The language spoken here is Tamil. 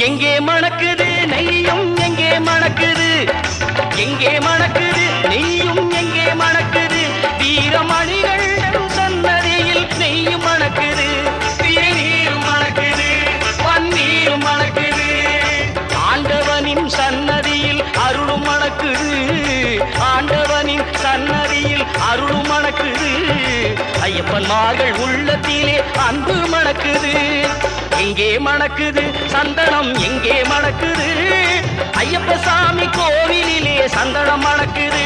எங்கே மணக்குது நெய்யும் எங்கே மணக்குது, எங்கே மணக்குது நெய்யும் எங்கே மணக்குது, வீரமணிகள் சன்னதியில் நெய்யும் மணக்குது, திருநீரும் மணக்குது, பன்னீரும் மணக்குது, ஆண்டவனின் சன்னதியில் அருளும் மணக்குது, ஆண்டவனின் சன்னதியில் அருளும் மணக்குது, ஐயப்பன்மார்கள் உள்ளத்திலே அன்பு மணக்குது. எங்கே மணக்குது சந்தனம் எங்கே மணக்குது, ஐயப்ப சாமி கோவிலிலே சந்தனம் மணக்குது.